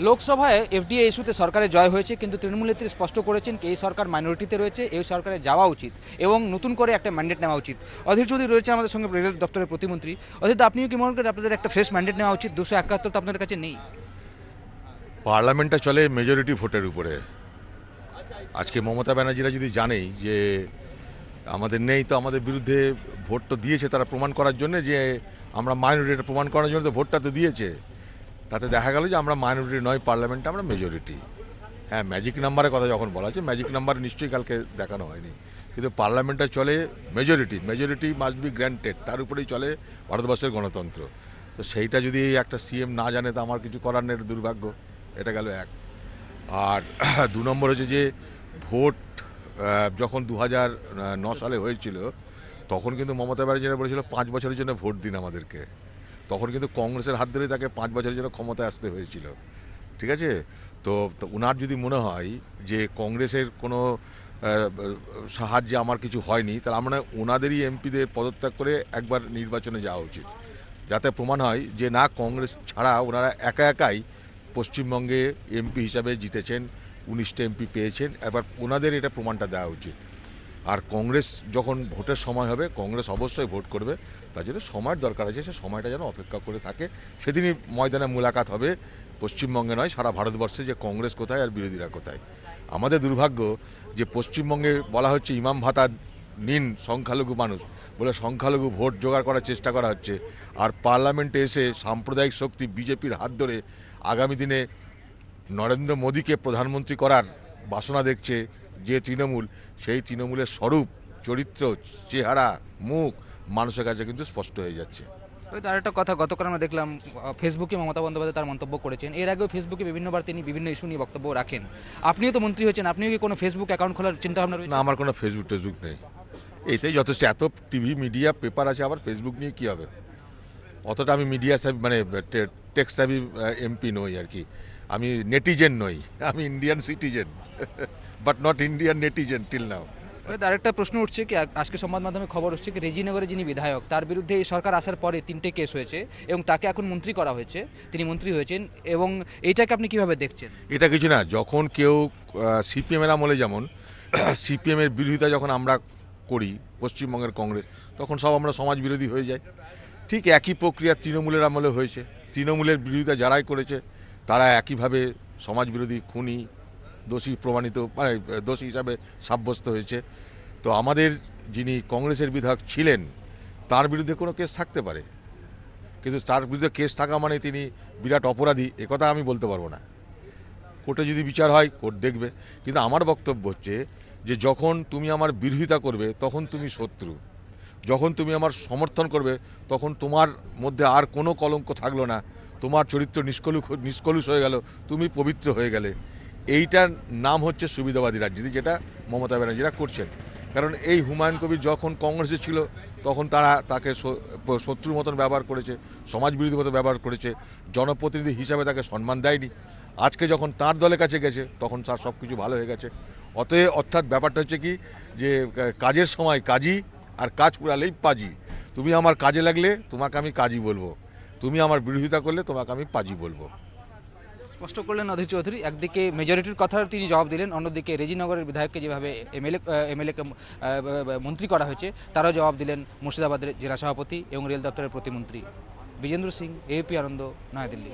লোকসভায় এফডিএ ইস্যুতে সরকারের জয় হয়েছে, কিন্তু তৃণমূল নেত্রী স্পষ্ট করেছেন এই সরকার মাইনরিটিতে রয়েছে, এই সরকারে যাওয়া উচিত এবং নতুন করে একটা ম্যান্ডেট নেওয়া উচিত। অধীর চৌধুরী রয়েছে আমাদের সঙ্গে, রেল দপ্তরের প্রতিমন্ত্রী। অধীর, আপনিও কি মনে করেন আপনাদের একটা ফ্রেশ ম্যান্ডেট নেওয়া উচিত? 271 তো আপনাদের কাছে নেই। পার্লামেন্টটা চলে মেজরিটি ভোটের উপরে। আজকে মমতা ব্যানার্জিরা যদি জানেই যে আমাদের নেই, তো আমাদের বিরুদ্ধে ভোট তো দিয়েছে তারা প্রমাণ করার জন্য যে আমরা মাইনরিটি, প্রমাণ করার জন্য তো ভোটটা তো দিয়েছে। তাতে দেখা গেল যে আমরা মাইনরিটি নয়, পার্লামেন্টে আমরা মেজরিটি। হ্যাঁ, ম্যাজিক নাম্বারের কথা যখন বলা হচ্ছে, ম্যাজিক নাম্বার নিশ্চয়ই কালকে দেখানো হয়নি, কিন্তু পার্লামেন্টে চলে majority. Majority must be granted, তার উপরেই চলে ভারতবর্ষের গণতন্ত্র। তো সেইটা যদি একটা সিএম না জানে, তো আমার কিছু করার নেই, দুর্ভাগ্য। এটা গেল এক। আর 2 নম্বর হচ্ছে যে ভোট যখন 2009 সালে হয়েছিল, তখন কিন্তু মমতা ব্যানার্জিরা বলেছিল 5 বছরের জন্য ভোট দিন আমাদেরকে। তখন কিন্তু কংগ্রেসের হাত ধরে তাকে 5 বছরের জন্য ক্ষমতায় আসতে হয়েছিল। ঠিক আছে? তো ওনার যদি মনে হয় যে কংগ্রেসের কোনো সাহায্যে আমার কিছু হয়নি, তাহলে আমরা ওনাদেরই এমপিদের পদত্যাগ করে একবার নির্বাচনে যাওয়া উচিত, যাতে প্রমাণ হয় যে না, কংগ্রেস ছাড়া ওনারা একা একাই পশ্চিমবঙ্গে এমপি হিসাবে জিতেছেন, 19টা এমপি পেয়েছেন। এবার ওনাদের এটা প্রমাণটা দেওয়া উচিত। আর কংগ্রেস যখন ভোটের সময় হবে, কংগ্রেস অবশ্যই ভোট করবে। তার জন্য সময়ের দরকার আছে, সে সময়টা যেন অপেক্ষা করে থাকে। সেদিনই ময়দানে মোলাকাত হবে, পশ্চিমবঙ্গে নয়, সারা ভারতবর্ষে, যে কংগ্রেস কোথায় আর বিরোধীরা কোথায়। আমাদের দুর্ভাগ্য যে পশ্চিমবঙ্গে বলা হচ্ছে ইমাম ভাতা নিন সংখ্যালঘু মানুষ বলে, সংখ্যালঘু ভোট জোগাড় করার চেষ্টা করা হচ্ছে। আর পার্লামেন্টে এসে সাম্প্রদায়িক শক্তি বিজেপির হাত ধরে আগামী দিনে নরেন্দ্র মোদীকে প্রধানমন্ত্রী করার বাসনা দেখছে যে তৃণমূল, সেই তৃণমূলের স্বরূপ, চরিত্র, চেহারা, মুখ মানুষের কাছে কিন্তু স্পষ্ট হয়ে যাচ্ছে। তার একটা কথা, গতকাল আমরা দেখলাম ফেসবুকে মমতা বন্দ্যোপাধ্যায় তার মন্তব্য করেছেন। এর আগেও ফেসবুকে বিভিন্নবার তিনি বিভিন্ন ইস্যু নিয়ে বক্তব্য রাখেন। আপনিও তো মন্ত্রী হয়েছেন, আপনিও কি কোনো ফেসবুক অ্যাকাউন্ট খোলার চিন্তা ভাবনা না, রয়েছে? আমার কোনো ফেসবুক টেসবুক নেই। এইটাই যথেষ্ট। এত টিভি মিডিয়া পেপার আছে, আবার ফেসবুক নিয়ে কি হবে? অতটা আমি মিডিয়া মানে টেক সাবি এমপি নই আর কি। আমি নেটিজেন নই, আমি Indian citizen, but not Indian netizen till now. তার একটা প্রশ্ন উঠছে কি, আজকে সংবাদ মাধ্যমে খবর হচ্ছে কি রেজিনগরে যিনি বিধায়ক, তার বিরুদ্ধে এই সরকার আসার পরে 3টে কেস হয়েছে এবং তাকে এখন মন্ত্রী করা হয়েছে, তিনি মন্ত্রী হয়েছেন। এবং এইটাকে আপনি কিভাবে দেখছেন? এটা কিছু না, যখন কেউ সিপিএম এর আমলে, যেমন সিপিএম এর বিরোধিতা যখন আমরা করি পশ্চিমবঙ্গের কংগ্রেস, তখন সব আমরা সমাজ বিরোধী হয়ে যাই। ঠিক একই প্রক্রিয়া তৃণমূলের আমলে হয়েছে। তৃণমূলের বিরোধিতা যারাই করেছে তারা একইভাবে সমাজ বিরোধী, খুনি, দোষী প্রমাণিত, মানে দোষী হিসাবে সাব্যস্ত হয়েছে। তো আমাদের যিনি কংগ্রেসের বিধায়ক ছিলেন, তার বিরুদ্ধে কোনো কেস থাকতে পারে, কিন্তু তার বিরুদ্ধে কেস থাকা মানে তিনি বিরাট অপরাধী একথা আমি বলতে পারবো না। কোর্টে যদি বিচার হয়, কোর্ট দেখবে। কিন্তু আমার বক্তব্য হচ্ছে যে যখন তুমি আমার বিরোধিতা করবে, তখন তুমি শত্রু। যখন তুমি আমার সমর্থন করবে, তখন তোমার মধ্যে আর কোনো কলঙ্ক থাকলো না, তোমার চরিত্র নিষ্কলুষ হয়ে গেল, তুমি পবিত্র হয়ে গেলে। এইটার নাম হচ্ছে সুবিধাবাদী রাজনীতি, যেটা মমতা ব্যানার্জিরা করছেন। কারণ এই হুমায়ুন কবির যখন কংগ্রেসে ছিল, তখন তারা তাকে শত্রুর মতন ব্যবহার করেছে, সমাজ বিরোধী মতো ব্যবহার করেছে, জনপ্রতিনিধি হিসাবে তাকে সম্মান দেয়নি। আজকে যখন তার দলের কাছে গেছে, তখন তার সব কিছু ভালো হয়ে গেছে। অর্থাৎ ব্যাপারটা হচ্ছে কি, যে কাজের সময় কাজী, আর কাজ পুরালেই পাজি। তুমি আমার কাজে লাগলে তোমাকে আমি কাজী বলবো, তুমি আমার বিরোধিতা করলে তোমাকে আমি পাজি বলবো। স্পষ্ট করলেন অধীর চৌধুরী। একদিকে মেজরিটির কথা তিনি জবাব দিলেন, অন্যদিকে রেজিনগরের বিধায়ককে যেভাবে এমএলএ কে মন্ত্রী করা হয়েছে তারাও জবাব দিলেন মুর্শিদাবাদের জেলা সভাপতি এবং রেল দপ্তরের প্রতিমন্ত্রী। বিজেন্দ্র সিং, এপি আনন্দ, নয়াদিল্লি।